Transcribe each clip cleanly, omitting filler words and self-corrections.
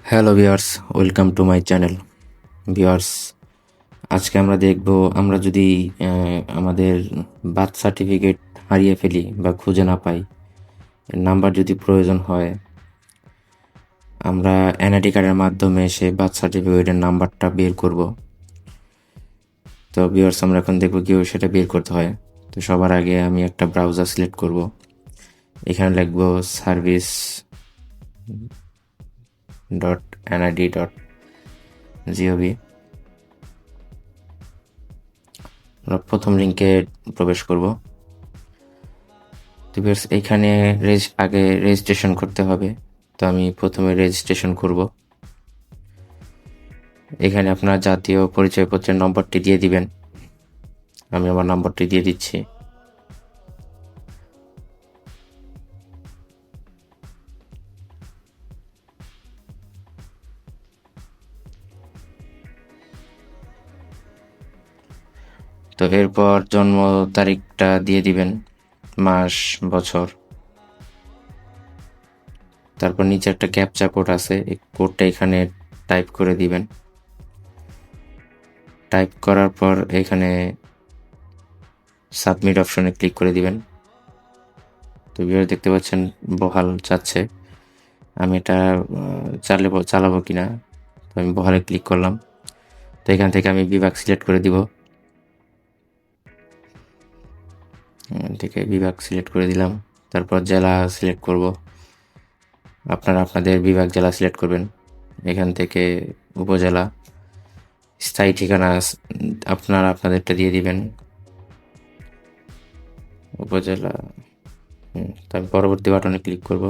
Hello viewers, welcome to my channel. Viewers, আজকে আমরা দেখব আমরা যদি আমাদের বার্থ সার্টিফিকেট হারিয়ে ফেলি বা খুঁজে না পাই, নাম্বার যদি প্রয়োজন হয়, আমরা এনআইডি কার্ডের মাধ্যমে সে বার্থ সার্টিফিকেটের নাম্বারটা বের করব। তো ভিউয়ার্স, আমরা এখন দেখব কীভাবে সেটা বের করতে হয়। তো সবার আগে আমি একটা ব্রাউজার সিলেক্ট করব। এখানে লিখব service.nid.gov। আমরা প্রথম লিঙ্কে প্রবেশ করব। তো ভিউয়ার্স, এইখানে আগে রেজিস্ট্রেশন করতে হবে। তো আমি প্রথমে রেজিস্ট্রেশন করব। এখানে আপনার জাতীয় পরিচয়পত্রের নম্বরটি দিয়ে দিবেন। আমি আমার নম্বরটি দিয়ে দিচ্ছি। তো এরপর জন্ম তারিখটা দিয়ে দিবেন, মাস, বছর। তারপর নিচে একটা ক্যাপচা কোড আছে, এই কোডটা এখানে টাইপ করে দিবেন। টাইপ করার পর এখানে সাবমিট অপশনে ক্লিক করে দিবেন। তো ভিউয়ার দেখতে পাচ্ছেন বহাল চাচ্ছে। আমি এটা চালাবো কিনা, তো আমি বহালে ক্লিক করলাম। তো এখান থেকে আমি বিভাগ সিলেক্ট করে দিব। থেকে বিভাগ সিলেক্ট করে দিলাম। তারপর জেলা সিলেক্ট করব। আপনারা আপনাদের বিভাগ জেলা সিলেক্ট করবেন। এখান থেকে উপজেলা, স্থায়ী ঠিকানা আপনারা আপনাদেরটা দিয়ে দিবেন, উপজেলা। তো আমি পরবর্তী বাটনে ক্লিক করব।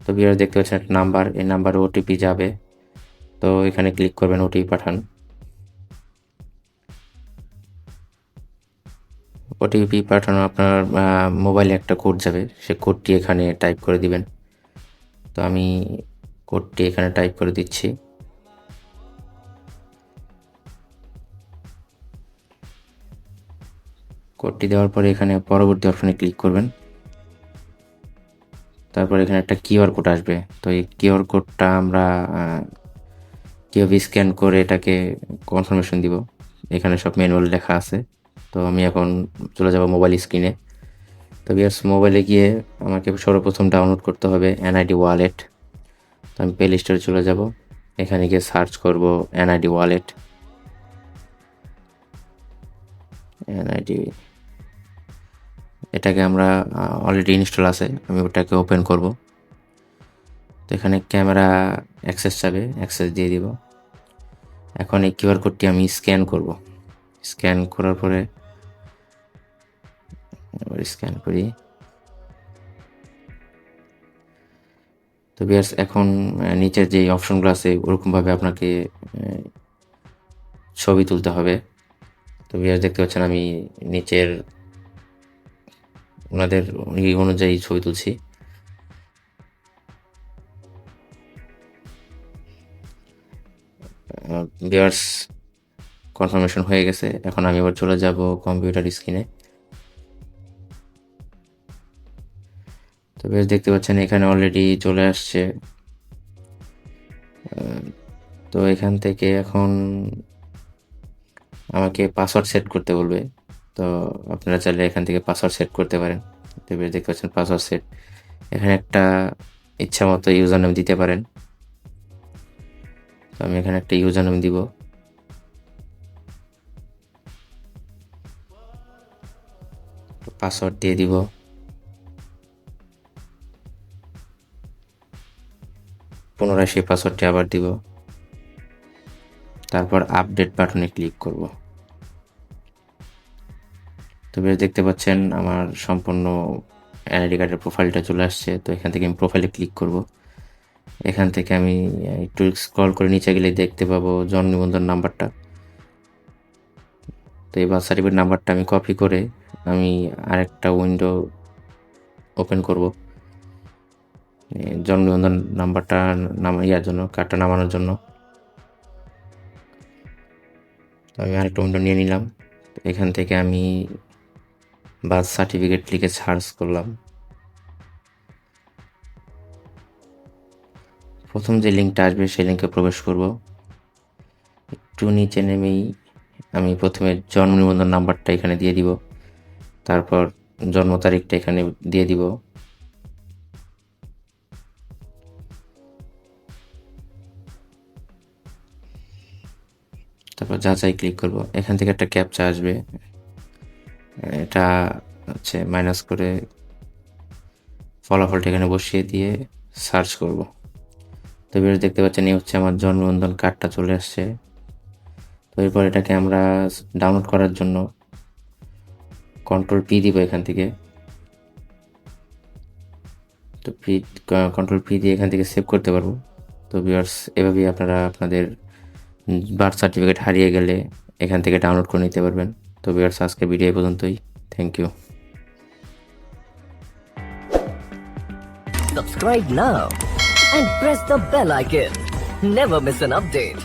তো ভিউয়ার দেখতে পাচ্ছেন একটা নাম্বার, এই নাম্বারে ওটিপি যাবে। তো এখানে ক্লিক করবেন, ওটিপি পাঠান। ওটিপি পাঠানো আপনার মোবাইলে একটা কোড যাবে, সে কোডটি এখানে টাইপ করে দিবেন। তো আমি কোডটি এখানে টাইপ করে দিচ্ছি। কোডটি দেওয়ার পরে এখানে পরবর্তী অপশনে ক্লিক করবেন। তারপর এখানে একটা কিউআর কোড আসবে। তো এই কিউআর কোডটা আমরা কীভাবে স্ক্যান করে এটাকে কনফার্মেশন দিব, এখানে সব ম্যানুয়াল লেখা আছে। তো আমি এখন চলে যাব মোবাইল স্ক্রিনে। তো ভিউয়ার্স, মোবাইলে গিয়ে আমাকে সর্বপ্রথম ডাউনলোড করতে হবে এনআইডি ওয়ালেট। তো আমি প্লে লিস্টে চলে যাব। এখানে গিয়ে সার্চ করব এনআইডি ওয়ালেট। এনআইডি এটাকে আমরা অলরেডি ইনস্টল আছে, আমি ওটাকে ওপেন করব। তো এখানে ক্যামেরা অ্যাক্সেস চাবে, অ্যাক্সেস দিয়ে দিব। এখন এই কিউআর কোডটি আমি স্ক্যান করব। স্ক্যান করার পরে স্ক্যান করি। তো ভিউয়ার্স, এখন নিচের যে অপশনগুলো আছে ওরকমভাবে আপনাকে ছবি তুলতে হবে। তো ভিউয়ার্স দেখতে পাচ্ছেন আমি নিচের ওনাদের অনুযায়ী ছবি তুলছি। ভিউয়ার্স, কনফার্মেশন হয়ে গেছে। এখন আমি আবার চলে যাব কম্পিউটার স্ক্রিনে। তো ভিউয়ার্স দেখতে পাচ্ছেন এখানে অলরেডি চলে আসছে। তো এখান থেকে এখন আমাকে পাসওয়ার্ড সেট করতে বলবে। তো আপনারা চাইলে এখান থেকে পাসওয়ার্ড সেট করতে পারেন। তো ভিউয়ার্স দেখতে পাচ্ছেন পাসওয়ার্ড সেট। এখানে একটা ইচ্ছা মতো ইউজার নেম দিতে পারেন। তো আমি এখানে একটা ইউজার নেম দিব। পাসওয়ার্ড দিয়ে দিব। পুনরায় সেই পাসওয়ার্ডটি আবার দিব। তারপর আপডেট বাটনে ক্লিক করব। তো বেশ দেখতে পাচ্ছেন আমার সম্পূর্ণ এনআইডি কার্ডের প্রোফাইলটা চলে আসছে। তো এখান থেকে আমি প্রোফাইলে ক্লিক করব। এখান থেকে আমি একটু স্ক্রল করে নিচে গেলে দেখতে পাবো জন্ম নিবন্ধন নাম্বারটা। তো এই বার্থ সার্টিফিকেট নাম্বারটা আমি কপি করে আমি আরেকটা উইন্ডো ওপেন করব জন্ম নিবন্ধন নাম্বারটা জন্য, কার্ডটা নামানোর জন্য। তো আমি আরেকটা উইন্ডো নিয়ে নিলাম। এখান থেকে আমি বার্থ সার্টিফিকেট লিখে সার্চ করলাম। প্রথম যে লিঙ্কটা আসবে সেই লিঙ্কে প্রবেশ করব। একটু নিচে নেমেই আমি প্রথমে জন্ম নিবন্ধন নাম্বারটা এখানে দিয়ে দিব, তারপর জন্ম তারিখটা এখানে দিয়ে দিব। তারপর যাচাই ক্লিক করব। এখান থেকে একটা ক্যাপচা আসবে, এটা হচ্ছে মাইনাস করে ফলাফলটা এখানে বসিয়ে দিয়ে সার্চ করব। তো ভিডিও দেখতে পাচ্ছেন এই হচ্ছে আমার জন্ম নিবন্ধন কার্ডটা চলে আসছে। তো এরপর এটাকে আমরা ডাউনলোড করার জন্য কন্ট্রোল-P দিব এখান থেকে। তো কন্ট্রোল-P দিয়ে এখান থেকে সেভ করতে পারবো। তো ভিউয়ার্স, এভাবেই আপনারা আপনাদের বার্থ সার্টিফিকেট হারিয়ে গেলে এখান থেকে ডাউনলোড করে নিতে পারবেন। তো ভিউয়ার্স, আজকে ভিডিও এই পর্যন্তই। Thank you. Subscribe now and press the bell icon. Never miss an update.